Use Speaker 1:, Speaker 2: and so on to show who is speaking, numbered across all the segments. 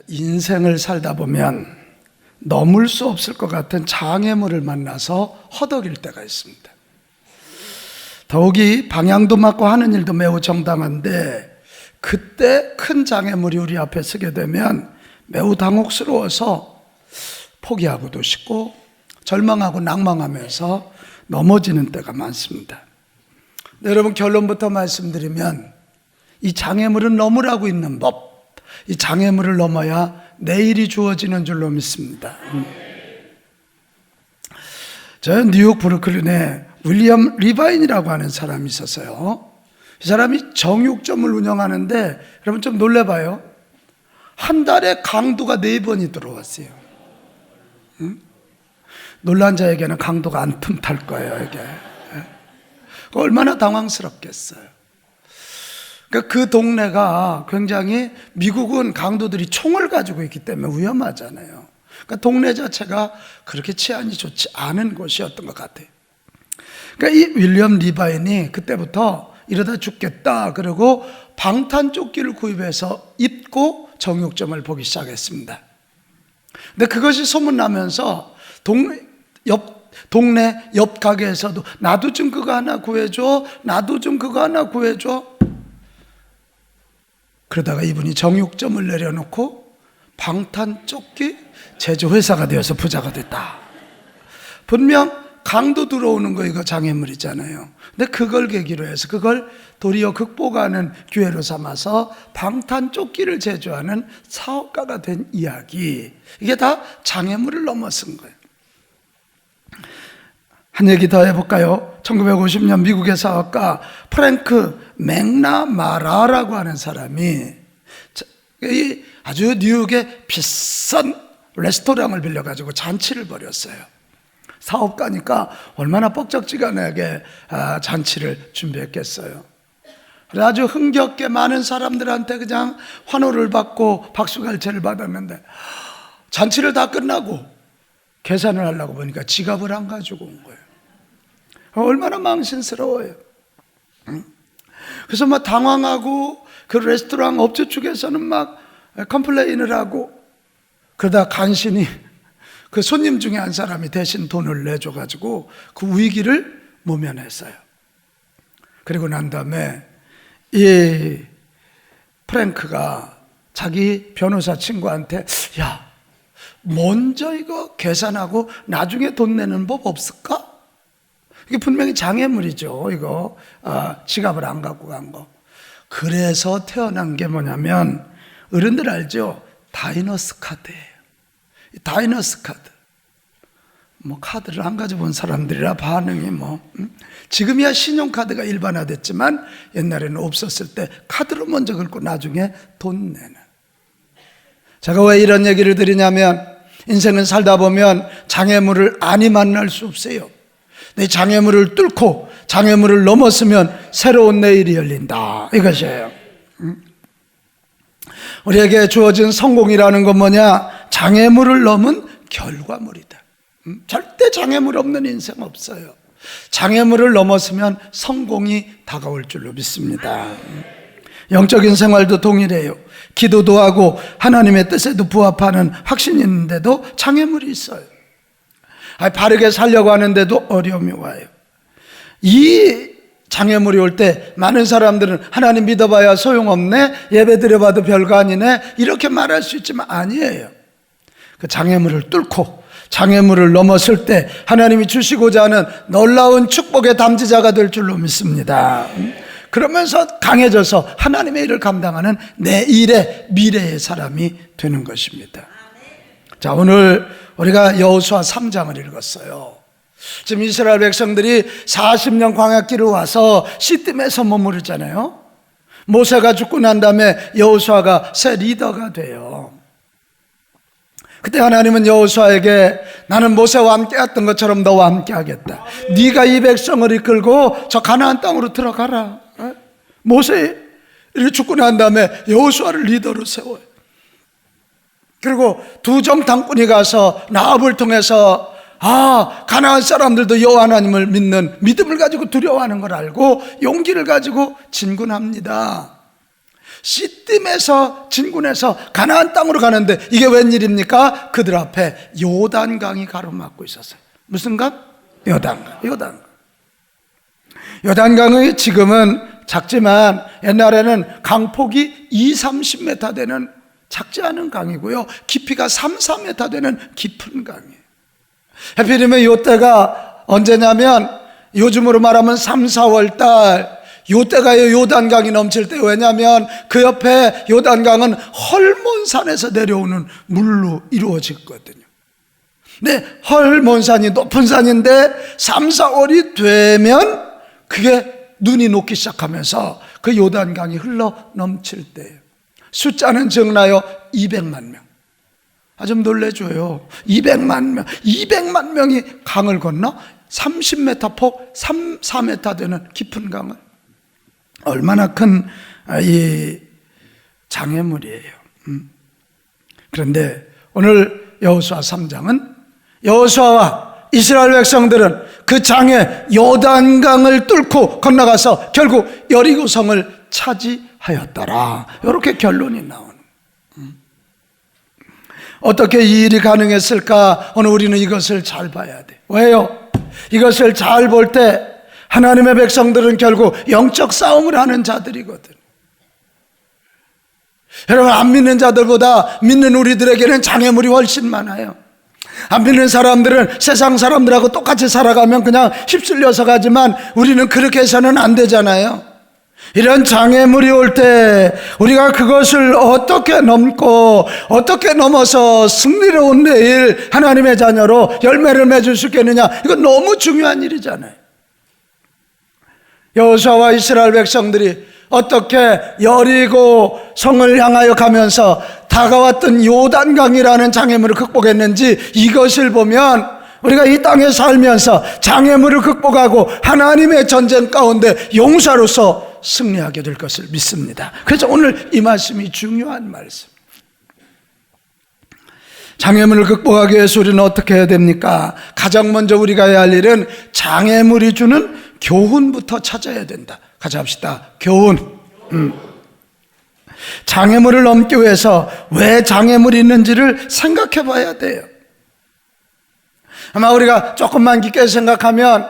Speaker 1: 인생을 살다 보면 넘을 수 없을 것 같은 장애물을 만나서 허덕일 때가 있습니다. 더욱이 방향도 맞고 하는 일도 매우 정당한데 그때 큰 장애물이 우리 앞에 서게 되면 매우 당혹스러워서 포기하고도 싶고 절망하고 낭망하면서 넘어지는 때가 많습니다. 여러분, 결론부터 말씀드리면 이 장애물은 넘으라고 있는 법, 이 장애물을 넘어야 내일이 주어지는 줄로 믿습니다. 저는 뉴욕 브루클린에 윌리엄 리바인이라고 하는 사람이 있었어요. 이 사람이 정육점을 운영하는데 여러분 좀 놀래봐요. 한 달에 강도가 4번이 들어왔어요. 놀란 자에게는 강도가 안 틈탈 거예요. 이게 얼마나 당황스럽겠어요. 그 동네가 굉장히, 미국은 강도들이 총을 가지고 있기 때문에 위험하잖아요. 그러니까 동네 자체가 그렇게 치안이 좋지 않은 곳이었던 것 같아요. 그러니까 이 윌리엄 리바인이 그때부터 이러다 죽겠다 그러고 방탄조끼를 구입해서 입고 정육점을 보기 시작했습니다. 근데 그것이 소문나면서 동네 옆 가게에서도 나도 좀 그거 하나 구해줘, 나도 좀 그거 하나 구해줘. 그러다가 이분이 정육점을 내려놓고 방탄조끼 제조회사가 되어서 부자가 됐다. 분명 강도 들어오는 거 이거 장애물이잖아요. 근데 그걸 계기로 해서 그걸 도리어 극복하는 기회로 삼아서 방탄조끼를 제조하는 사업가가 된 이야기, 이게 다 장애물을 넘어선 거예요. 한 얘기 더 해볼까요? 1950년 미국의 사업가 프랭크 맥나마라라고 하는 사람이 아주 뉴욕의 비싼 레스토랑을 빌려가지고 잔치를 벌였어요. 사업가니까 얼마나 뻑적지근하게 잔치를 준비했겠어요. 그래서 아주 흥겹게 많은 사람들한테 그냥 환호를 받고 박수갈채를 받았는데 잔치를 다 끝나고 계산을 하려고 보니까 지갑을 안 가지고 온 거예요. 얼마나 망신스러워요. 그래서 막 당황하고 그 레스토랑 업체 측에서는 막 컴플레인을 하고, 그러다 간신히 그 손님 중에 한 사람이 대신 돈을 내줘가지고 그 위기를 모면했어요. 그리고 난 다음에 이 프랭크가 자기 변호사 친구한테, 야, 먼저 이거 계산하고 나중에 돈 내는 법 없을까? 이게 분명히 장애물이죠. 이거 지갑을 안 갖고 간 거. 그래서 태어난 게 뭐냐면, 어른들 알죠? 다이너스 카드예요. 다이너스 카드. 뭐 카드를 안 가져본 사람들이라 반응이 지금이야 신용카드가 일반화됐지만 옛날에는 없었을 때 카드로 먼저 긁고 나중에 돈 내는. 제가 왜 이런 얘기를 드리냐면, 인생은 살다 보면 장애물을 아니 만날 수 없어요. 내 장애물을 뚫고 장애물을 넘었으면 새로운 내일이 열린다, 이것이에요. 우리에게 주어진 성공이라는 건 뭐냐? 장애물을 넘은 결과물이다. 절대 장애물 없는 인생 없어요. 장애물을 넘었으면 성공이 다가올 줄로 믿습니다. 영적인 생활도 동일해요. 기도도 하고 하나님의 뜻에도 부합하는 확신이 있는데도 장애물이 있어요. 바르게 살려고 하는데도 어려움이 와요. 이 장애물이 올 때 많은 사람들은 하나님 믿어봐야 소용없네, 예배 드려봐도 별거 아니네, 이렇게 말할 수 있지만 아니에요. 그 장애물을 뚫고 장애물을 넘었을 때 하나님이 주시고자 하는 놀라운 축복의 담지자가 될 줄로 믿습니다. 그러면서 강해져서 하나님의 일을 감당하는 내일의 미래의 사람이 되는 것입니다. 자, 오늘 우리가 여호수아 3장을 읽었어요. 지금 이스라엘 백성들이 40년 광야길을 와서 시딤에서 머무르잖아요. 모세가 죽고 난 다음에 여호수아가 새 리더가 돼요. 그때 하나님은 여호수아에게, 나는 모세와 함께 했던 것처럼 너와 함께 하겠다. 네가 이 백성을 이끌고 저 가나안 땅으로 들어가라. 모세 이렇게 죽고 난 다음에 여호수아를 리더로 세워요. 그리고 두 정탐꾼이 가서 나합을 통해서 가나안 사람들도 여호와 하나님을 믿는 믿음을 가지고 두려워하는 걸 알고 용기를 가지고 진군합니다. 시딤에서 진군해서 가나안 땅으로 가는데 이게 웬일입니까? 그들 앞에 요단강이 가로막고 있었어요. 무슨 강? 요단강. 요단강이 지금은 작지만 옛날에는 강폭이 20-30m 되는 작지 않은 강이고요, 깊이가 3-4m 되는 깊은 강이에요. 하필이면 이때가 언제냐면 요즘으로 말하면 3-4월 달, 이때가 요단강이 넘칠 때. 왜냐하면 그 옆에 요단강은 헐몬산에서 내려오는 물로 이루어졌거든요. 근데 헐몬산이 높은 산인데 3-4월이 되면 그게 눈이 녹기 시작하면서 그 요단강이 흘러 넘칠 때예요. 숫자는 적나요? 200만 명. 좀 놀래줘요. 200만 명이 강을 건너 30m 폭 3-4m 되는 깊은 강을, 얼마나 큰 이 장애물이에요. 그런데 오늘 여호수아 3장은 여호수아와 이스라엘 백성들은 그 장애 요단강을 뚫고 건너가서 결국 여리고성을 차지하였더라, 이렇게 결론이 나오는. 어떻게 이 일이 가능했을까? 오늘 우리는 이것을 잘 봐야 돼. 왜요? 이것을 잘 볼 때 하나님의 백성들은 결국 영적 싸움을 하는 자들이거든. 여러분, 안 믿는 자들보다 믿는 우리들에게는 장애물이 훨씬 많아요. 안 믿는 사람들은 세상 사람들하고 똑같이 살아가면 그냥 휩쓸려서 가지만 우리는 그렇게 해서는 안 되잖아요. 이런 장애물이 올 때 우리가 그것을 어떻게 넘고 어떻게 넘어서 승리로운 내일 하나님의 자녀로 열매를 맺을 수 있겠느냐, 이건 너무 중요한 일이잖아요. 여호수아와 이스라엘 백성들이 어떻게 여리고 성을 향하여 가면서 다가왔던 요단강이라는 장애물을 극복했는지, 이것을 보면 우리가 이 땅에 살면서 장애물을 극복하고 하나님의 전쟁 가운데 용사로서 승리하게 될 것을 믿습니다. 그래서 오늘 이 말씀이 중요한 말씀. 장애물을 극복하기 위해서 우리는 어떻게 해야 됩니까? 가장 먼저 우리가 해야 할 일은 장애물이 주는 교훈부터 찾아야 된다. 같이 합시다. 교훈. 장애물을 넘기 위해서 왜 장애물이 있는지를 생각해 봐야 돼요. 아마 우리가 조금만 깊게 생각하면,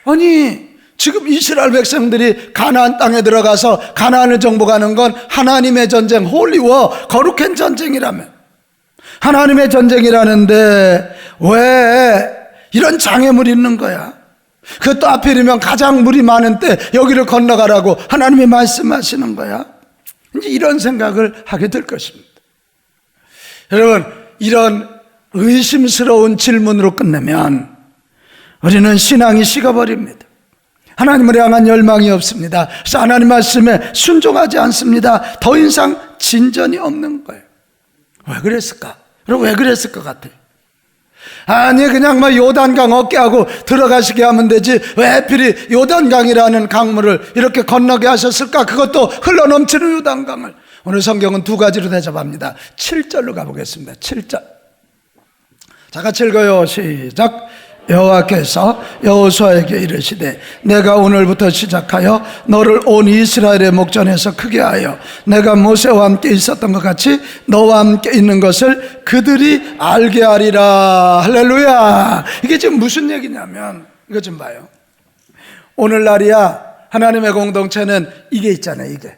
Speaker 1: 아니 지금 이스라엘 백성들이 가나안 땅에 들어가서 가나안을 정복하는 건 하나님의 전쟁, 홀리워, 거룩한 전쟁이라면, 하나님의 전쟁이라는데 왜 이런 장애물이 있는 거야? 그것도 하필이면 가장 물이 많은 때 여기를 건너가라고 하나님이 말씀하시는 거야? 이제 이런 생각을 하게 될 것입니다. 여러분, 이런 의심스러운 질문으로 끝내면 우리는 신앙이 식어버립니다. 하나님을 향한 열망이 없습니다. 그래서 하나님 말씀에 순종하지 않습니다. 더 이상 진전이 없는 거예요. 왜 그랬을까? 여러분, 왜 그랬을 것 같아요? 아니 그냥 뭐 요단강 어깨하고 들어가시게 하면 되지 왜 하필이 요단강이라는 강물을 이렇게 건너게 하셨을까? 그것도 흘러넘치는 요단강을. 오늘 성경은 두 가지로 대접합니다. 7절로 가보겠습니다. 7절. 자, 같이 읽어요. 시작. 여호와께서 여호수아에게 이르시되 내가 오늘부터 시작하여 너를 온 이스라엘의 목전에서 크게 하여 내가 모세와 함께 있었던 것 같이 너와 함께 있는 것을 그들이 알게 하리라. 할렐루야. 이게 지금 무슨 얘기냐면, 이거 좀 봐요. 오늘날이야 하나님의 공동체는 이게 있잖아요. 이게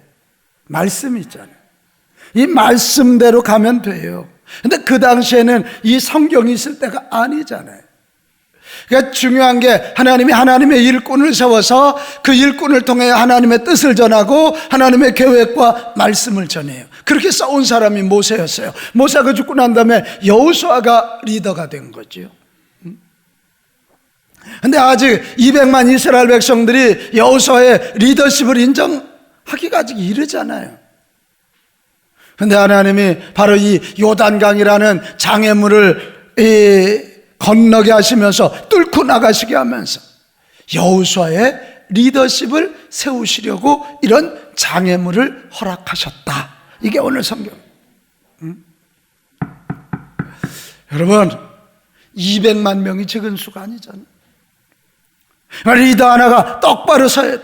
Speaker 1: 말씀이 있잖아요. 이 말씀대로 가면 돼요. 근데 그 당시에는 이 성경이 있을 때가 아니잖아요. 그러니까 중요한 게 하나님이 하나님의 일꾼을 세워서 그 일꾼을 통해 하나님의 뜻을 전하고 하나님의 계획과 말씀을 전해요. 그렇게 싸운 사람이 모세였어요. 모세가 죽고 난 다음에 여호수아가 리더가 된 거죠. 근데 아직 200만 이스라엘 백성들이 여호수아의 리더십을 인정하기가 아직 이르잖아요. 근데 하나님이 바로 이 요단강이라는 장애물을 건너게 하시면서 뚫고 나가시게 하면서 여호수아의 리더십을 세우시려고 이런 장애물을 허락하셨다. 이게 오늘 성경. 여러분, 200만 명이 적은 수가 아니잖아요. 리더 하나가 똑바로 서야 돼.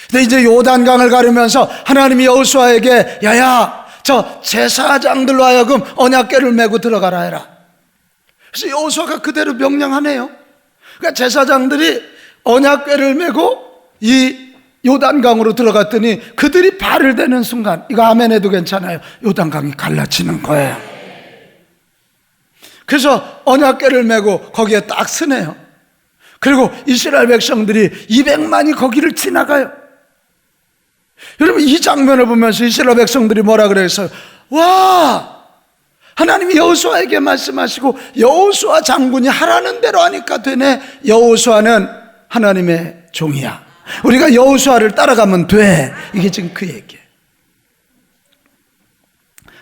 Speaker 1: 근데 이제 요단강을 가르면서 하나님이 여호수아에게 야야 저 제사장들로 하여금 언약궤를 메고 들어가라 해라. 그래서 여호수아가 그대로 명령하네요. 그러니까 제사장들이 언약궤를 메고 이 요단강으로 들어갔더니 그들이 발을 대는 순간, 이거 아멘 해도 괜찮아요, 요단강이 갈라지는 거예요. 그래서 언약궤를 메고 거기에 딱 서네요. 그리고 이스라엘 백성들이 200만이 거기를 지나가요. 여러분, 이 장면을 보면서 이스라엘 백성들이 뭐라 그랬어요? 와, 하나님이 여호수아에게 말씀하시고 여호수아 장군이 하라는 대로 하니까 되네. 여호수아는 하나님의 종이야, 우리가 여호수아를 따라가면 돼. 이게 지금 그 얘기예요.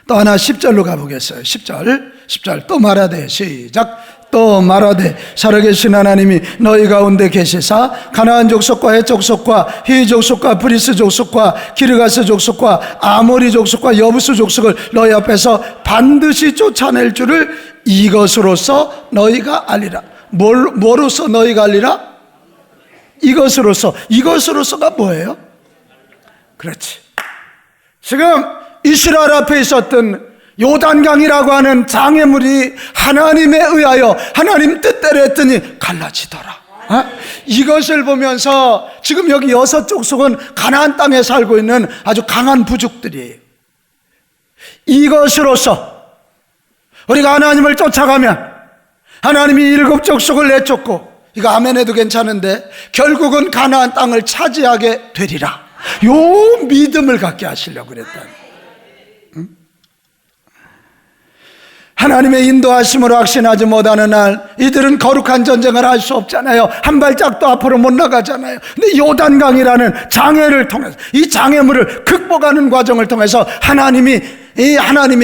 Speaker 1: 또 하나 10절로 가보겠어요. 10절 또 말하되, 시작. 또 말하되 살아계신 하나님이 너희 가운데 계시사 가나안 족속과 헷 족속과 히위 족속과 브리스 족속과 기르가스 족속과 아모리 족속과 여부스 족속을 너희 앞에서 반드시 쫓아낼 줄을 이것으로서 너희가 알리라. 뭐로서 너희가 알리라? 이것으로서가 뭐예요? 그렇지. 지금 이스라엘 앞에 있었던 요단강이라고 하는 장애물이 하나님에 의하여 하나님 뜻대로 했더니 갈라지더라. 이것을 보면서 지금 여기 6족속은 가나안 땅에 살고 있는 아주 강한 부족들이에요. 이것으로서 우리가 하나님을 쫓아가면 하나님이 7족속을 내쫓고, 이거 아멘 해도 괜찮은데, 결국은 가나안 땅을 차지하게 되리라. 요 믿음을 갖게 하시려고 그랬다. 하나님의 인도하심으로 확신하지 못하는 날, 이들은 거룩한 전쟁을 할 수 없잖아요. 한 발짝도 앞으로 못 나가잖아요. 근데 요단강이라는 장애를 통해서, 이 장애물을 극복하는 과정을 통해서 하나님이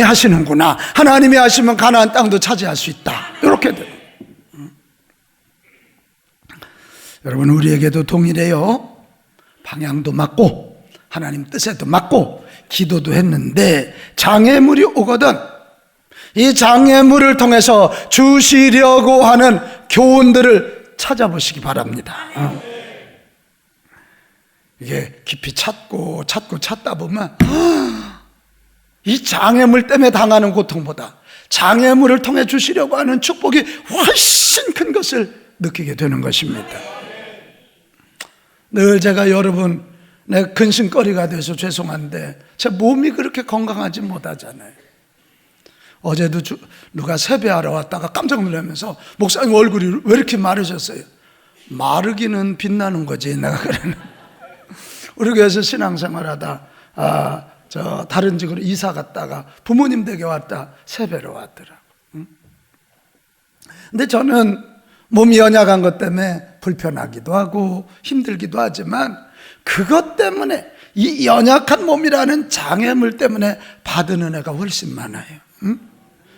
Speaker 1: 하시는구나, 하나님이 하시면 가나안 땅도 차지할 수 있다, 이렇게 돼요. 여러분, 우리에게도 동일해요. 방향도 맞고 하나님 뜻에도 맞고 기도도 했는데 장애물이 오거든 이 장애물을 통해서 주시려고 하는 교훈들을 찾아보시기 바랍니다. 이게 깊이 찾다 보면 이 장애물 때문에 당하는 고통보다 장애물을 통해 주시려고 하는 축복이 훨씬 큰 것을 느끼게 되는 것입니다. 늘 제가 여러분, 내 근심거리가 돼서 죄송한데 제 몸이 그렇게 건강하지 못하잖아요. 어제도 누가 세배하러 왔다가 깜짝 놀라면서 목사님 얼굴이 왜 이렇게 마르셨어요? 마르기는 빛나는 거지, 내가 그러는. 우리 교회에서 신앙생활하다 다른 지역으로 이사 갔다가 부모님 댁에 왔다 세배로 왔더라고. 근데 저는 몸이 연약한 것 때문에 불편하기도 하고 힘들기도 하지만 그것 때문에, 이 연약한 몸이라는 장애물 때문에 받은 은혜가 훨씬 많아요.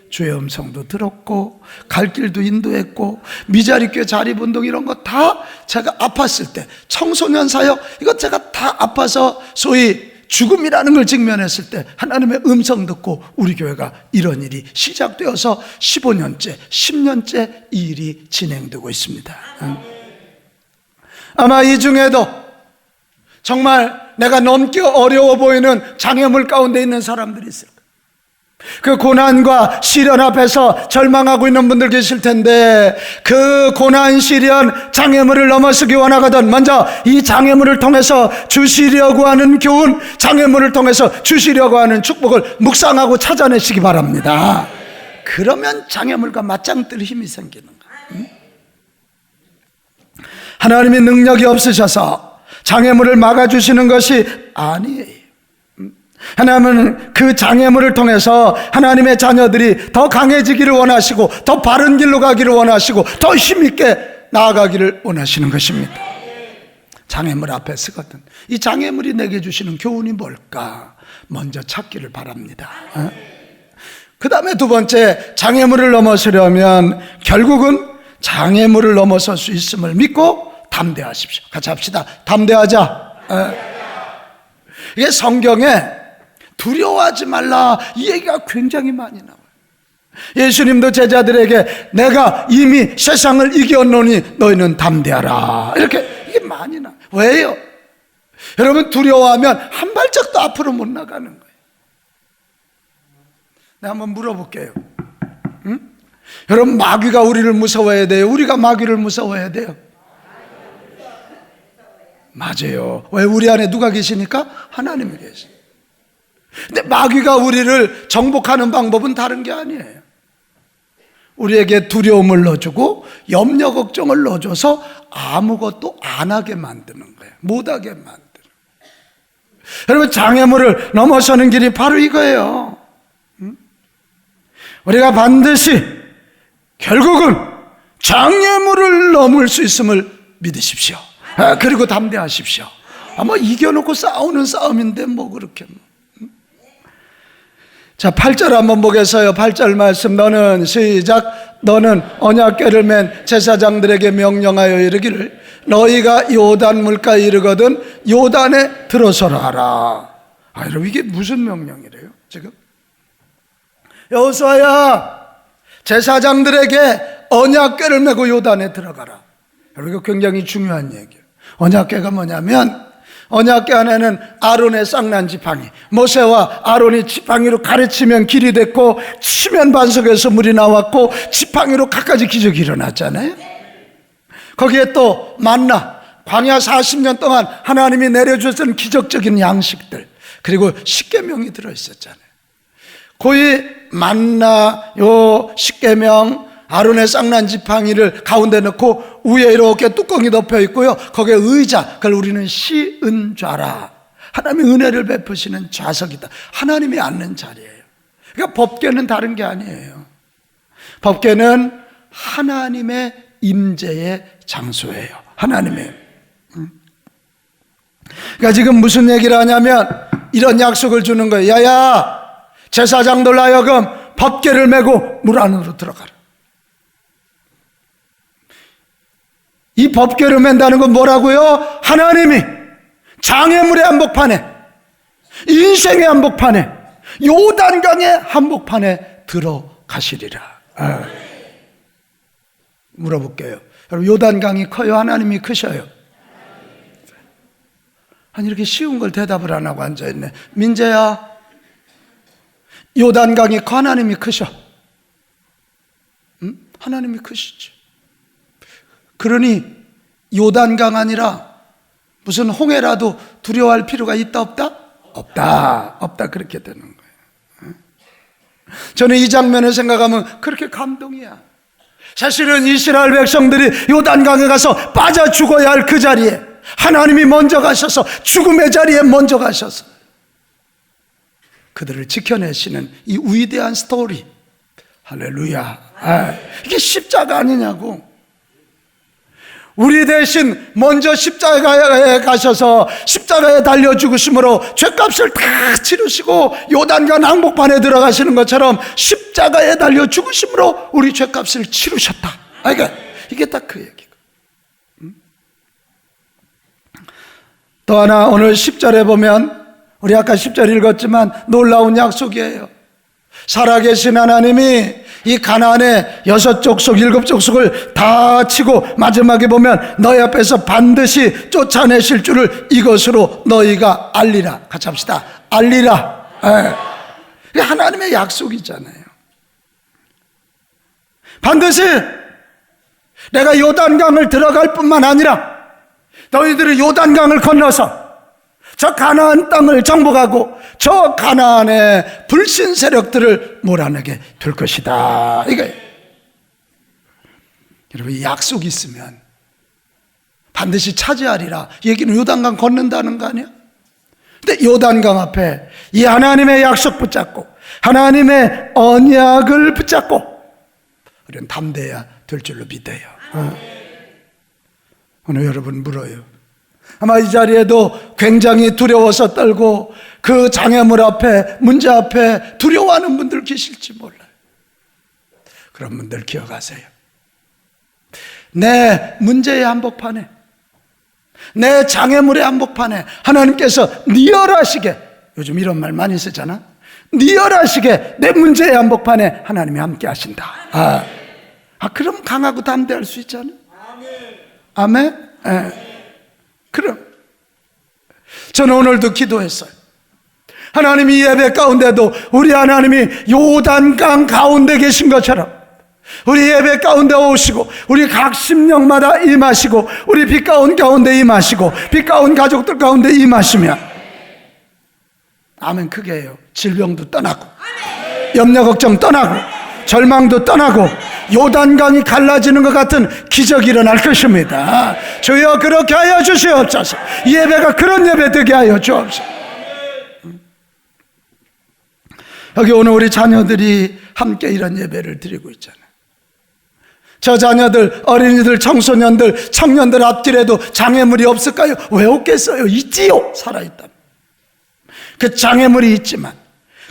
Speaker 1: 주의 음성도 들었고 갈 길도 인도했고 미자리교회 자립운동 이런 거 다 제가 아팠을 때, 청소년 사역 이거 제가 다 아파서 소위 죽음이라는 걸 직면했을 때 하나님의 음성 듣고 우리 교회가 이런 일이 시작되어서 15년째 10년째 이 일이 진행되고 있습니다. 아마 이 중에도 정말 내가 넘기 어려워 보이는 장애물 가운데 있는 사람들이 있을 거예요. 그 고난과 시련 앞에서 절망하고 있는 분들 계실 텐데, 그 고난, 시련, 장애물을 넘어서기 원하거든 먼저 이 장애물을 통해서 주시려고 하는 교훈, 장애물을 통해서 주시려고 하는 축복을 묵상하고 찾아내시기 바랍니다. 그러면 장애물과 맞짱 뜰 힘이 생기는 거예요. 하나님의 능력이 없으셔서 장애물을 막아주시는 것이 아니에요. 하나님은 그 장애물을 통해서 하나님의 자녀들이 더 강해지기를 원하시고 더 바른 길로 가기를 원하시고 더 힘있게 나아가기를 원하시는 것입니다. 장애물 앞에 서거든 이 장애물이 내게 주시는 교훈이 뭘까 먼저 찾기를 바랍니다. 그 다음에 두 번째, 장애물을 넘어서려면 결국은 장애물을 넘어설 수 있음을 믿고 담대하십시오. 같이 합시다. 담대하자. 이게 성경에 두려워하지 말라 이 얘기가 굉장히 많이 나와요. 예수님도 제자들에게 내가 이미 세상을 이겼노니 너희는 담대하라, 이렇게 이게 많이 나와요. 왜요? 여러분, 두려워하면 한 발짝도 앞으로 못 나가는 거예요. 내가 한번 물어볼게요. 응? 여러분, 마귀가 우리를 무서워해야 돼요? 우리가 마귀를 무서워해야 돼요? 맞아요. 왜? 우리 안에 누가 계시니까? 하나님이 계시. 근데 마귀가 우리를 정복하는 방법은 다른 게 아니에요. 우리에게 두려움을 넣어주고 염려 걱정을 넣어줘서 아무것도 안 하게 만드는 거예요. 못하게 만드는 거예요. 여러분, 장애물을 넘어서는 길이 바로 이거예요. 우리가 반드시 결국은 장애물을 넘을 수 있음을 믿으십시오. 그리고 담대하십시오. 아마 이겨놓고 싸우는 싸움인데 뭐 그렇게. 자, 8절 한번 보겠어요. 8절 말씀. 너는 시작. 너는 언약궤를 맨 제사장들에게 명령하여 이르기를 너희가 요단 물가에 이르거든 요단에 들어서라 하라. 여러분, 이게 무슨 명령이래요 지금? 여호수아야, 제사장들에게 언약궤를 메고 요단에 들어가라. 여러분, 이거 굉장히 중요한 얘기예요. 언약궤가 뭐냐면, 언약궤 안에는 아론의 쌍난 지팡이, 모세와 아론이 지팡이로 가르치면 길이 됐고 치면 반석에서 물이 나왔고 지팡이로 갖가지 기적이 일어났잖아요. 거기에 또 만나, 광야 40년 동안 하나님이 내려주셨던 기적적인 양식들, 그리고 십계명이 들어있었잖아요. 고이 만나, 요 십계명, 아론의 쌍난 지팡이를 가운데 넣고 위에 이렇게 뚜껑이 덮여 있고요, 거기에 의자, 그걸 우리는 시은좌라, 하나님의 은혜를 베푸시는 좌석이다. 하나님이 앉는 자리예요. 그러니까 법궤는 다른 게 아니에요. 법궤는 하나님의 임재의 장소예요. 하나님의. 그러니까 지금 무슨 얘기를 하냐면 이런 약속을 주는 거예요. 야야, 제사장들 하여금 법궤를 메고 물 안으로 들어가라. 이 법궤를 맨다는 건 뭐라고요? 하나님이 장애물의 한복판에, 인생의 한복판에, 요단강의 한복판에 들어가시리라. 물어볼게요. 여러분, 요단강이 커요? 하나님이 크셔요? 아니, 이렇게 쉬운 걸 대답을 안 하고 앉아있네. 민재야, 요단강이 커? 하나님이 크셔? 응? 하나님이 크시죠. 그러니 요단강 아니라 무슨 홍해라도 두려워할 필요가 있다 없다? 없다 그렇게 되는 거예요. 저는 이 장면을 생각하면 그렇게 감동이야. 사실은 이스라엘 백성들이 요단강에 가서 빠져 죽어야 할 그 자리에 하나님이 먼저 가셔서, 죽음의 자리에 먼저 가셔서 그들을 지켜내시는 이 위대한 스토리. 할렐루야. 이게 십자가 아니냐고. 우리 대신 먼저 십자가에 가셔서 십자가에 달려 죽으심으로 죄값을 다 치르시고 요단강 한복판에 들어가시는 것처럼 십자가에 달려 죽으심으로 우리 죄값을 치르셨다. 이게 딱 그 얘기고. 또 하나, 오늘 10절에 보면, 우리 아까 10절 읽었지만 놀라운 약속이에요. 살아계신 하나님이 이 가나안의 6족속 7족속을 다 치고 마지막에 보면 너희 앞에서 반드시 쫓아내실 줄을 이것으로 너희가 알리라. 같이 합시다. 알리라. 이게 하나님의 약속이잖아요. 반드시 내가 요단강을 들어갈 뿐만 아니라 너희들이 요단강을 건너서 저 가나안 땅을 정복하고 저 가나안의 불신 세력들을 몰아내게 될 것이다. 이거예요. 여러분, 약속이 있으면 반드시 차지하리라. 얘기는 요단강 건넌다는 거 아니야? 근데 요단강 앞에 이 하나님의 약속 붙잡고 하나님의 언약을 붙잡고 우리는 담대해야 될 줄로 믿어요. 오늘 여러분 물어요. 아마 이 자리에도 굉장히 두려워서 떨고 그 장애물 앞에, 문제 앞에 두려워하는 분들 계실지 몰라요. 그런 분들 기억하세요. 내 문제의 한복판에, 내 장애물의 한복판에 하나님께서 리얼하시게, 요즘 이런 말 많이 쓰잖아. 리얼하시게 내 문제의 한복판에 하나님이 함께 하신다. 그럼 강하고 담대할 수 있잖아. 아멘. 그럼 저는 오늘도 기도했어요. 하나님, 이 예배 가운데도 우리 하나님이 요단강 가운데 계신 것처럼 우리 예배 가운데 오시고 우리 각 심령마다 임하시고 우리 빛 가운 가운데 임하시고 빛 가운 가족들 가운데 임하시면, 아멘 크게 해요. 질병도 떠나고 염려 걱정 떠나고 절망도 떠나고 요단강이 갈라지는 것 같은 기적이 일어날 것입니다. 주여 그렇게 하여 주시옵소서. 이 예배가 그런 예배 되게 하여 주옵소서. 여기 오늘 우리 자녀들이 함께 이런 예배를 드리고 있잖아요. 저 자녀들, 어린이들, 청소년들, 청년들 앞길에도 장애물이 없을까요? 왜 없겠어요? 있지요. 살아있다. 그 장애물이 있지만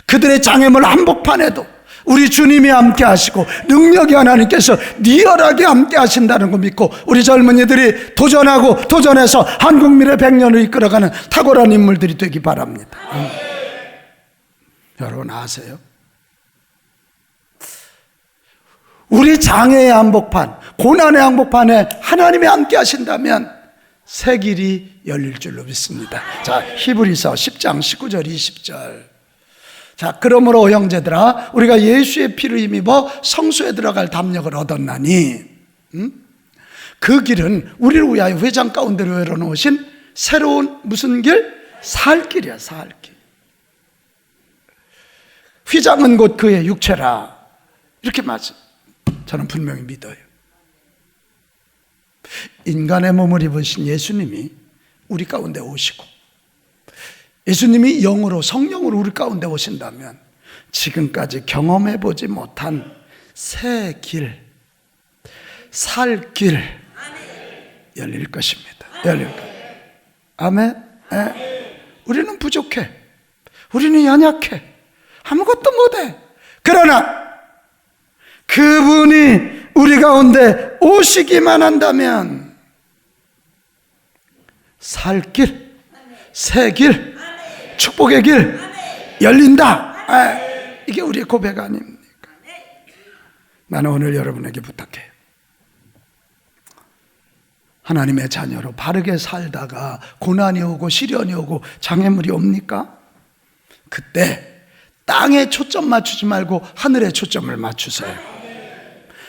Speaker 1: 그들의 장애물 한복판에도 우리 주님이 함께 하시고 능력이 하나님께서 리얼하게 함께 하신다는 거 믿고 우리 젊은이들이 도전하고 도전해서 한국민의 100년을 이끌어가는 탁월한 인물들이 되기 바랍니다. 여러분 아세요? 우리 장애의 한복판, 고난의 한복판에 하나님이 함께 하신다면 새 길이 열릴 줄로 믿습니다. 자, 히브리서 10장 19절 20절. 자, 그러므로 형제들아, 우리가 예수의 피를 힘입어 성소에 들어갈 담력을 얻었나니, 그 길은 우리를 위하여 회장 가운데로 열어놓으신 새로운 무슨 길? 살 길이야, 살 길. 휘장은 곧 그의 육체라. 이렇게 저는 분명히 믿어요. 인간의 몸을 입으신 예수님이 우리 가운데 오시고 예수님이 영으로 성령으로 우리 가운데 오신다면 지금까지 경험해보지 못한 새 길, 살 길 열릴 것입니다. 열릴 거예요. 아멘. 우리는 부족해. 우리는 연약해. 아무것도 못해. 그러나 그분이 우리 가운데 오시기만 한다면 살 길, 새 길, 축복의 길 열린다. 이게 우리의 고백 아닙니까? 나는 오늘 여러분에게 부탁해요. 하나님의 자녀로 바르게 살다가 고난이 오고 시련이 오고 장애물이 옵니까? 그때 땅에 초점 맞추지 말고 하늘에 초점을 맞추세요.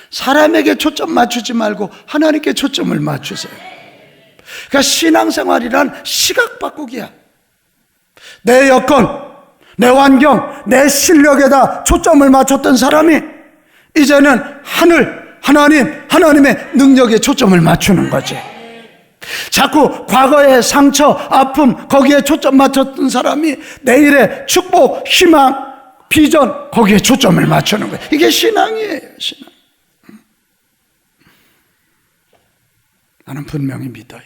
Speaker 1: 사람에게 초점 맞추지 말고 하나님께 초점을 맞추세요. 그러니까 신앙생활이란 시각 바꾸기야. 내 여건, 내 환경, 내 실력에다 초점을 맞췄던 사람이 이제는 하나님의 능력에 초점을 맞추는 거지. 자꾸 과거의 상처, 아픔 거기에 초점 맞췄던 사람이 내일의 축복, 희망, 비전 거기에 초점을 맞추는 거예요. 이게 신앙이에요. 신앙. 나는 분명히 믿어요.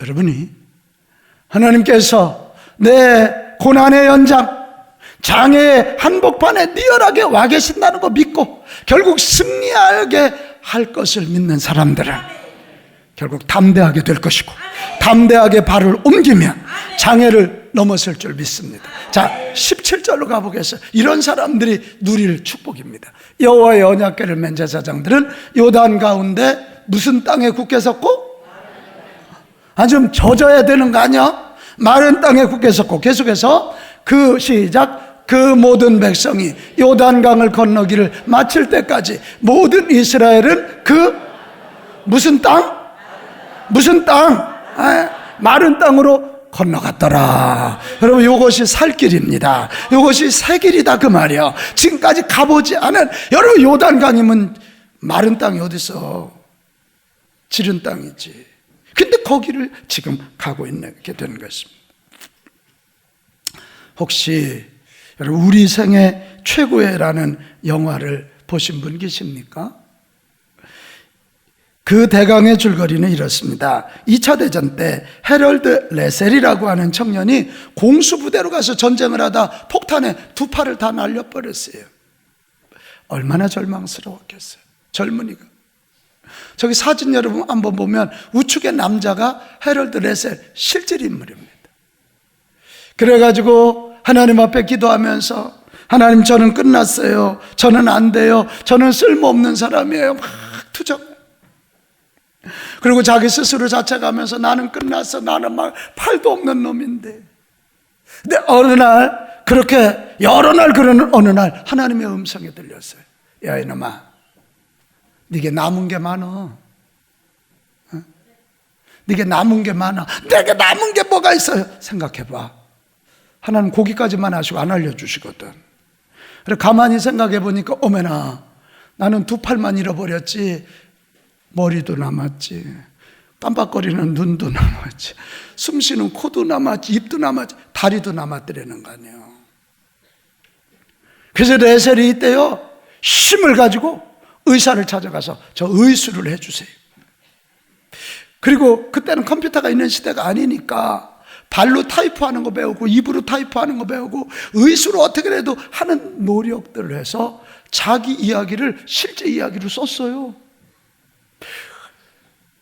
Speaker 1: 여러분이 하나님께서 내 고난의 연장, 장애의 한복판에 리얼하게 와 계신다는 거 믿고 결국 승리하게 할 것을 믿는 사람들은 결국 담대하게 될 것이고 담대하게 발을 옮기면 장애를 넘어설 줄 믿습니다. 자, 17절로 가보겠어요. 이런 사람들이 누릴 축복입니다. 여호와의 언약궤를 맨 제사장들은 요단 가운데 무슨 땅에 굳게 섰고? 좀 젖어야 되는 거 아니야? 마른 땅에 굳게 섰고, 계속해서 그 모든 백성이 요단강을 건너기를 마칠 때까지 모든 이스라엘은 무슨 땅? 마른 땅으로 건너갔더라. 여러분, 이것이 살 길입니다. 이것이 새 길이다 그 말이야. 지금까지 가보지 않은, 여러분 요단강이면 마른 땅이 어딨어? 지른 땅이지. 근데 거기를 지금 가고 있게 되는 것입니다. 혹시 여러분 우리 생애 최고의라는 영화를 보신 분 계십니까? 그 대강의 줄거리는 이렇습니다. 2차 대전 때 해럴드 레셀이라고 하는 청년이 공수부대로 가서 전쟁을 하다 폭탄에 두 팔을 다 날려버렸어요. 얼마나 절망스러웠겠어요. 젊은이가. 저기 사진 여러분 한번 보면 우측의 남자가 해럴드 레셀 실제 인물입니다. 그래가지고 하나님 앞에 기도하면서 하나님, 저는 끝났어요. 저는 안 돼요. 저는 쓸모없는 사람이에요. 막 투정. 그리고 자기 스스로 자책하면서 나는 끝났어. 나는 막 팔도 없는 놈인데. 근데 어느 날, 그렇게 여러 날 그러는 어느 날 하나님의 음성이 들렸어요. 야 이놈아, 네게 남은 게 많어. 네게 남은 게 많아. 내게 남은 게 뭐가 있어요? 생각해봐. 하나님 고기까지만 하시고 안 알려주시거든. 그래 가만히 생각해 보니까 어머나, 나는 두 팔만 잃어버렸지 머리도 남았지, 깜빡거리는 눈도 남았지, 숨쉬는 코도 남았지, 입도 남았지, 다리도 남았더라는 거 아니에요. 그래서 레셀이 이때요 힘을 가지고 의사를 찾아가서 저 의수를 해주세요. 그리고 그때는 컴퓨터가 있는 시대가 아니니까 발로 타이프하는 거 배우고 입으로 타이프하는 거 배우고 의수로 어떻게라도 하는 노력들을 해서 자기 이야기를 실제 이야기로 썼어요.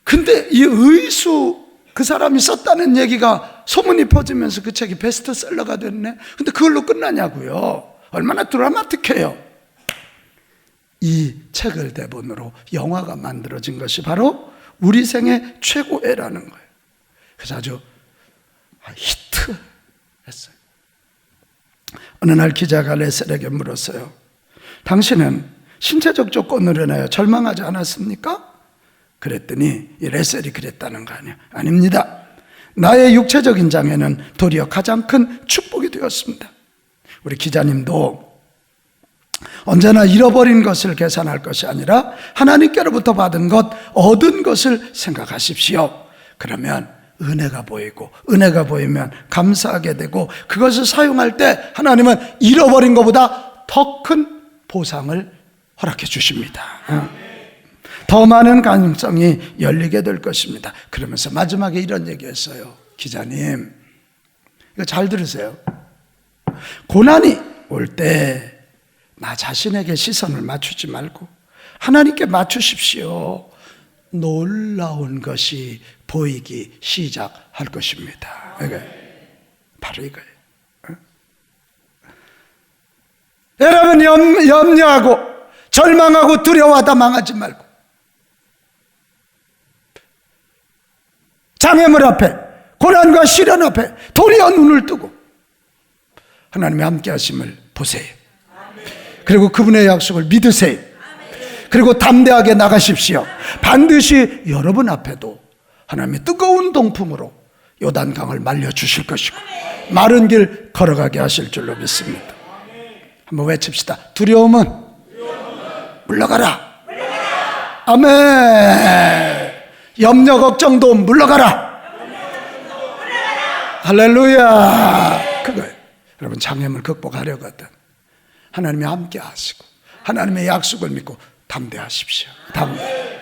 Speaker 1: 근데 이 의수 그 사람이 썼다는 얘기가 소문이 퍼지면서 그 책이 베스트셀러가 됐네. 근데 그걸로 끝나냐고요. 얼마나 드라마틱해요. 이 책을 대본으로 영화가 만들어진 것이 바로 우리 생의 최고애라는 거예요. 그래서 아주 히트했어요. 어느 날 기자가 레셀에게 물었어요. 당신은 신체적 조건으로 인하여 절망하지 않았습니까? 그랬더니 이 레셀이 그랬다는 거 아니에요. 아닙니다. 나의 육체적인 장애는 도리어 가장 큰 축복이 되었습니다. 우리 기자님도 언제나 잃어버린 것을 계산할 것이 아니라 하나님께로부터 받은 것, 얻은 것을 생각하십시오. 그러면 은혜가 보이고, 은혜가 보이면 감사하게 되고, 그것을 사용할 때 하나님은 잃어버린 것보다 더 큰 보상을 허락해 주십니다. 더 많은 가능성이 열리게 될 것입니다. 그러면서 마지막에 이런 얘기했어요. 기자님, 이거 잘 들으세요. 고난이 올 때 나 자신에게 시선을 맞추지 말고 하나님께 맞추십시오. 놀라운 것이 보이기 시작할 것입니다. 바로 이거예요. 여러분 염려하고 절망하고 두려워하다 망하지 말고 장애물 앞에 고난과 시련 앞에 도리어 눈을 뜨고 하나님의 함께 하심을 보세요. 그리고 그분의 약속을 믿으세요. 그리고 담대하게 나가십시오. 반드시 여러분 앞에도 하나님의 뜨거운 동풍으로 요단강을 말려주실 것이고 마른 길 걸어가게 하실 줄로 믿습니다. 한번 외칩시다. 두려움은 물러가라. 아멘. 염려 걱정도 물러가라. 할렐루야. 그거예요. 여러분 장애물 극복하려거든 하나님이 함께 하시고 하나님의 약속을 믿고 담대하십시오. 담대.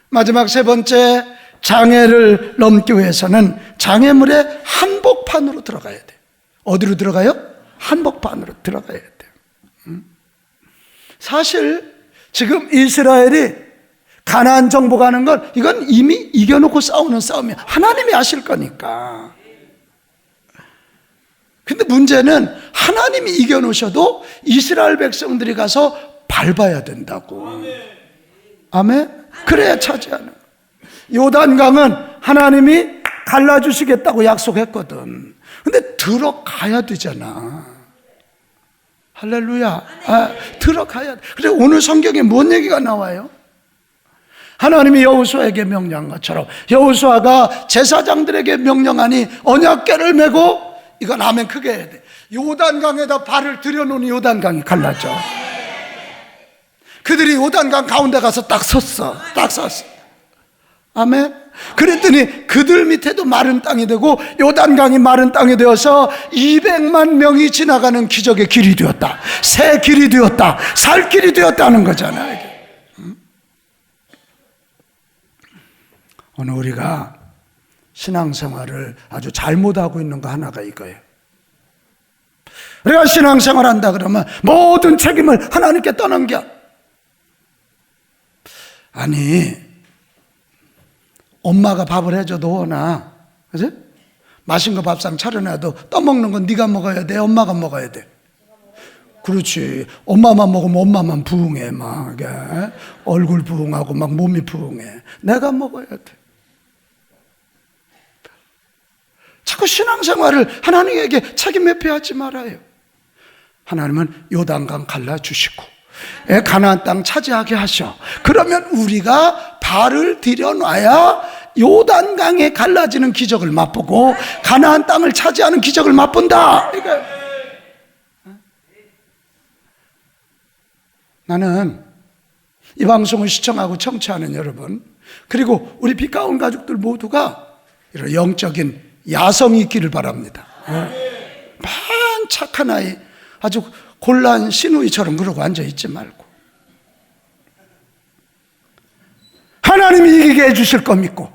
Speaker 1: 마지막 세 번째, 장애를 넘기 위해서는 장애물의 한복판으로 들어가야 돼요. 어디로 들어가요? 한복판으로 들어가야 돼요. 사실 지금 이스라엘이 가나안 정복하는 건 이건 이미 이겨놓고 싸우는 싸움이야. 하나님이 하실 거니까. 근데 문제는 하나님이 이겨놓으셔도 이스라엘 백성들이 가서 밟아야 된다고. 아멘? 그래야 차지하는. 요단강은 하나님이 갈라주시겠다고 약속했거든. 근데 들어가야 되잖아. 할렐루야. 들어가야 돼. 그래서 오늘 성경에 뭔 얘기가 나와요? 하나님이 여호수아에게 명령한 것처럼 여호수아가 제사장들에게 명령하니 언약궤를 메고, 이건 아멘 크게 해야 돼, 요단강에다 발을 들여놓으니 요단강이 갈라져. 그들이 요단강 가운데 가서 딱 섰어. 딱 섰어. 아멘. 그랬더니 그들 밑에도 마른 땅이 되고 요단강이 마른 땅이 되어서 200만 명이 지나가는 기적의 길이 되었다. 새 길이 되었다. 살 길이 되었다는 거잖아. 이게. 오늘 우리가 신앙생활을 아주 잘못하고 있는 거 하나가 이거예요. 우리가 신앙생활 한다 그러면 모든 책임을 하나님께 떠넘겨. 아니, 엄마가 밥을 해줘도 오나, 그치? 맛있는 거 밥상 차려놔도 떠먹는 건 네가 먹어야 돼, 엄마가 먹어야 돼? 그렇지. 엄마만 먹으면 엄마만 부흥해. 막 얼굴 부흥하고 막 몸이 부흥해. 내가 먹어야 돼. 자꾸 신앙생활을 하나님에게 책임 회피하지 말아요. 하나님은 요단강 갈라주시고 가나안 땅 차지하게 하셔. 그러면 우리가 발을 들여놔야 요단강에 갈라지는 기적을 맛보고 가나안 땅을 차지하는 기적을 맛본다. 그러니까 나는 이 방송을 시청하고 청취하는 여러분, 그리고 우리 빛가운 가족들 모두가 이런 영적인 야성이 있기를 바랍니다. 만 착한 아이, 아주 곤란 시누이처럼 그러고 앉아있지 말고 하나님이 이기게 해주실 거 믿고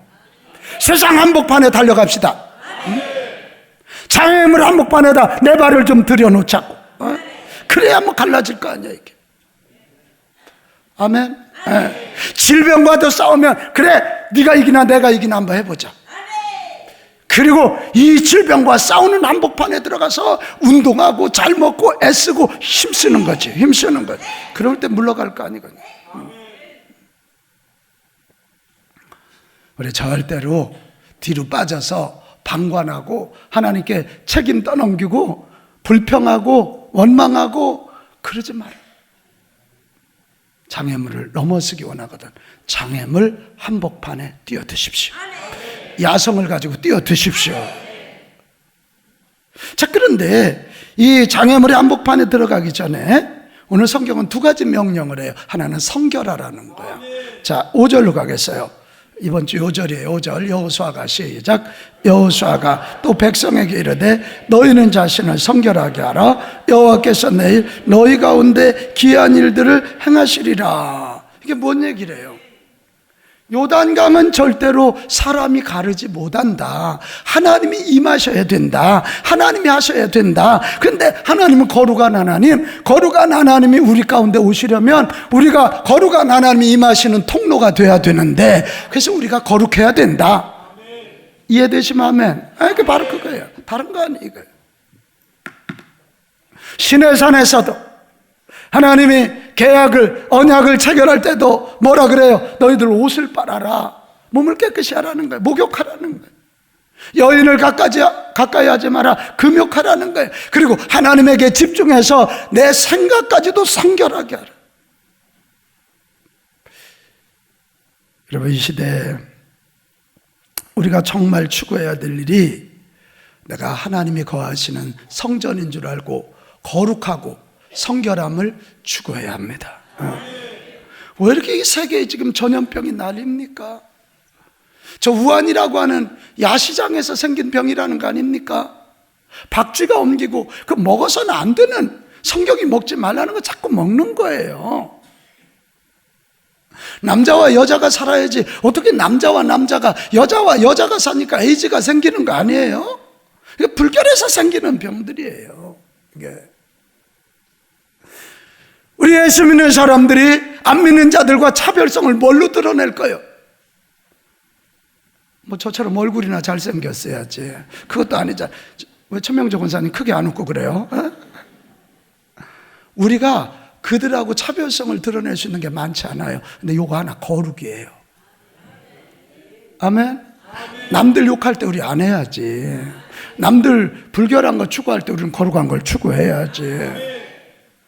Speaker 1: 세상 한복판에 달려갑시다. 장애물 한복판에다 내 발을 좀 들여놓자고. 그래야 뭐 갈라질 거 아니야 이게. 아멘. 질병과도 싸우면 그래 네가 이기나 내가 이기나 한번 해보자. 그리고 이 질병과 싸우는 한복판에 들어가서 운동하고 잘 먹고 애쓰고 힘쓰는 거지. 힘쓰는 거지. 그럴 때 물러갈 거 아니거든요. 우리 절대로 뒤로 빠져서 방관하고 하나님께 책임 떠넘기고 불평하고 원망하고 그러지 말아요. 장애물을 넘어서기 원하거든 장애물 한복판에 뛰어드십시오. 야성을 가지고 뛰어드십시오. 자, 그런데 이 장애물의 한복판에 들어가기 전에 오늘 성경은 두 가지 명령을 해요. 하나는 성결하라는 거예요. 자, 5절로 가겠어요. 이번 주 5절이에요. 5절. 여호수아가 시작. 여호수아가 또 백성에게 이르되 너희는 자신을 성결하게 하라. 여호와께서 내일 너희 가운데 기이한 일들을 행하시리라. 이게 뭔 얘기래요? 요단강은 절대로 사람이 가르지 못한다. 하나님이 임하셔야 된다. 하나님이 하셔야 된다. 그런데 하나님은 거룩한 하나님, 거룩한 하나님이 우리 가운데 오시려면 우리가 거룩한 하나님이 임하시는 통로가 돼야 되는데, 그래서 우리가 거룩해야 된다. 이해되시면 아멘. 이게 바로 그거예요. 다른 거 아니에요. 시내산에서도 하나님이 계약을, 언약을 체결할 때도 뭐라 그래요? 너희들 옷을 빨아라. 몸을 깨끗이 하라는 거예요. 목욕하라는 거예요. 여인을 가까이 하지 마라. 금욕하라는 거예요. 그리고 하나님에게 집중해서 내 생각까지도 성결하게 하라. 여러분, 이 시대에 우리가 정말 추구해야 될 일이 내가 하나님이 거하시는 성전인 줄 알고 거룩하고 성결함을 추구해야 합니다. 왜 이렇게 이 세계에 지금 전염병이 난립니까? 저 우한이라고 하는 야시장에서 생긴 병이라는 거 아닙니까? 박쥐가 옮기고 그 먹어서는 안 되는, 성경이 먹지 말라는 거 자꾸 먹는 거예요. 남자와 여자가 살아야지 어떻게 남자와 남자가, 여자와 여자가 사니까 에이즈가 생기는 거 아니에요? 이게 불결해서 생기는 병들이에요. 이게 우리 예수 믿는 사람들이 안 믿는 자들과 차별성을 뭘로 드러낼 거예요? 뭐 저처럼 얼굴이나 잘생겼어야지. 그것도 아니잖아. 왜 천명조 권사님 크게 안 웃고 그래요? 우리가 그들하고 차별성을 드러낼 수 있는 게 많지 않아요. 근데 요거 하나 거룩이에요. 아멘? 남들 욕할 때 우리 안 해야지. 남들 불결한 거 추구할 때 우리는 거룩한 걸 추구해야지.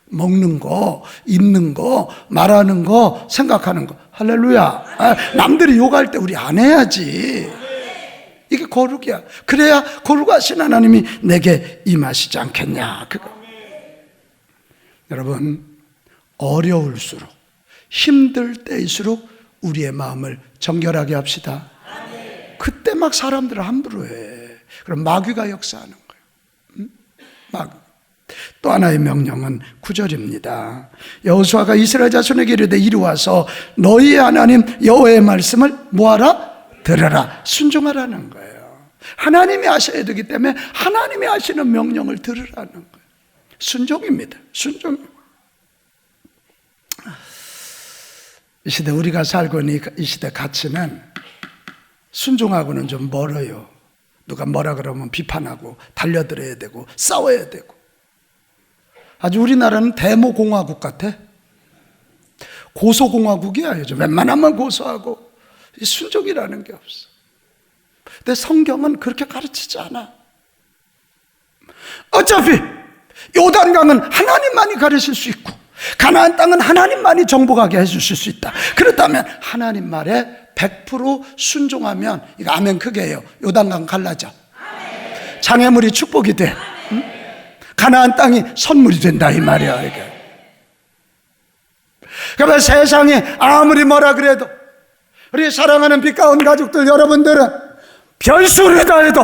Speaker 1: 먹는 거, 입는 거, 말하는 거, 생각하는 거. 할렐루야. 남들이 욕할 때 우리 안 해야지. 이게 거룩이야. 그래야 거룩하신 하나님이 내게 임하시지 않겠냐. 그거. 여러분, 어려울수록, 힘들 때일수록 우리의 마음을 정결하게 합시다. 그때 막 사람들을 함부로 해. 그럼 마귀가 역사하는 거예요. 마귀. 또 하나의 명령은 9절입니다. 여호수아가 이스라엘 자손에게 이르되 이리 와서 너희의 하나님 여호와의 말씀을 뭐하라? 들으라. 순종하라는 거예요. 하나님이 하셔야 되기 때문에 하나님이 하시는 명령을 들으라는 거예요. 순종입니다. 순종. 이 시대 우리가 살고 있는 이 시대 가치는 순종하고는 좀 멀어요. 누가 뭐라 그러면 비판하고 달려들어야 되고 싸워야 되고. 아주 우리나라는 데모공화국 같아. 고소공화국이야. 요즘 웬만하면 고소하고 순종이라는 게 없어. 근데 성경은 그렇게 가르치지 않아. 어차피 요단강은 하나님만이 가르칠 수 있고 가나안 땅은 하나님만이 정복하게 해주실 수 있다. 그렇다면 하나님 말에 100% 순종하면, 이거 아멘 크게 해요. 요단강 갈라져. 장애물이 축복이 돼. 응? 가나안 땅이 선물이 된다 이 말이야. 이게. 그러면 세상에 아무리 뭐라 그래도 우리 사랑하는 빛가운 가족들 여러분들은 별수를 다해도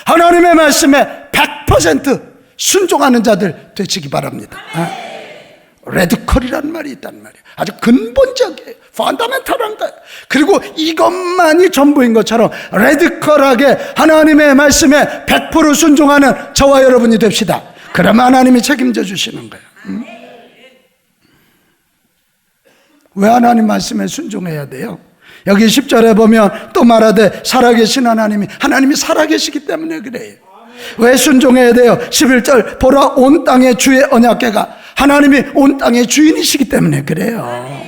Speaker 1: 하나님의 말씀에 100% 순종하는 자들 되시기 바랍니다. 레드컬이라는 말이 있단 말이에요. 아주 근본적이에요. 펀더멘탈한 거예요. 그리고 이것만이 전부인 것처럼 레드컬하게 하나님의 말씀에 100% 순종하는 저와 여러분이 됩시다. 그러면 하나님이 책임져 주시는 거예요. 왜 하나님 말씀에 순종해야 돼요? 여기 10절에 보면 또 말하되 살아계신 하나님이 살아계시기 때문에 그래요. 왜 순종해야 돼요? 11절 보라 온 땅의 주의 언약궤가, 하나님이 온 땅의 주인이시기 때문에 그래요.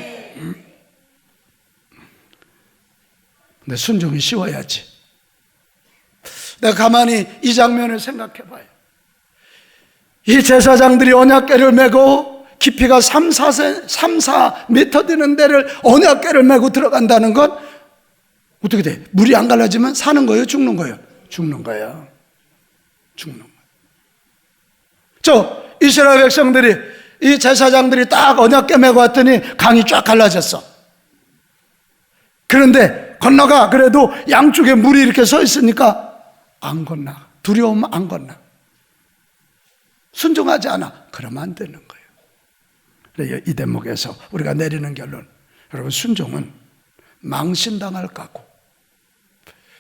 Speaker 1: 근데 순종이 쉬워야지. 내가 가만히 이 장면을 생각해 봐요. 이 제사장들이 언약궤를 메고 깊이가 3-4m 되는 데를 언약궤를 메고 들어간다는 건 어떻게 돼? 물이 안 갈라지면 사는 거예요? 죽는 거예요? 죽는 거예요. 죽는 거예요. 저 이스라엘 백성들이, 이 제사장들이 딱 언약궤 메고 왔더니 강이 쫙 갈라졌어. 그런데 건너가. 그래도 양쪽에 물이 이렇게 서 있으니까 안 건너. 두려우면 안 건너. 순종하지 않아. 그러면 안 되는 거예요. 이 대목에서 우리가 내리는 결론, 여러분, 순종은 망신당할 각오,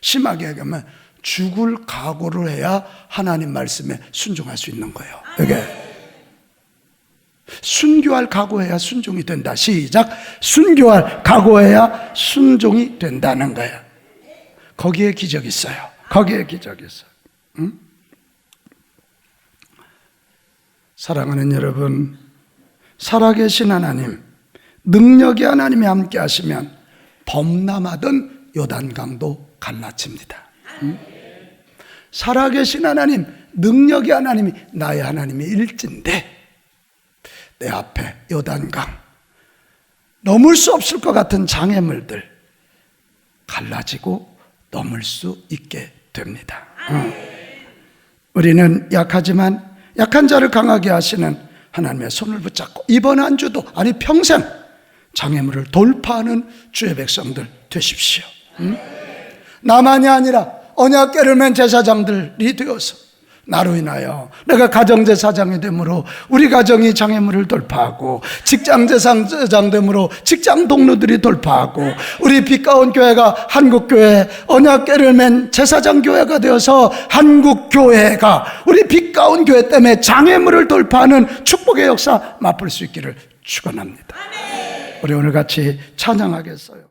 Speaker 1: 심하게 얘기하면 죽을 각오를 해야 하나님 말씀에 순종할 수 있는 거예요. 이게 순교할 각오해야 순종이 된다. 시작. 순교할 각오해야 순종이 된다는 거예요. 거기에 기적이 있어요. 거기에 기적이 있어요. 응? 사랑하는 여러분, 살아계신 하나님, 능력의 하나님이 함께 하시면 범람하던 요단강도 갈라집니다. 응? 살아계신 하나님, 능력의 하나님이 나의 하나님이 일진데 내 앞에 요단강, 넘을 수 없을 것 같은 장애물들 갈라지고 넘을 수 있게 됩니다. 우리는 약하지만 약한 자를 강하게 하시는 하나님의 손을 붙잡고 이번 한 주도, 아니 평생 장애물을 돌파하는 주의 백성들 되십시오. 나만이 아니라 언약궤를 맨 제사장들이 되어서 나로 인하여 내가 가정제사장이 되므로 우리 가정이 장애물을 돌파하고, 직장제사장 되므로 직장 동료들이 돌파하고, 우리 빛가운 교회가 한국교회 언약궤를 맨 제사장 교회가 되어서 한국교회가 우리 빛가운 교회 때문에 장애물을 돌파하는 축복의 역사 맛볼 수 있기를 축원합니다. 우리 오늘 같이 찬양하겠어요.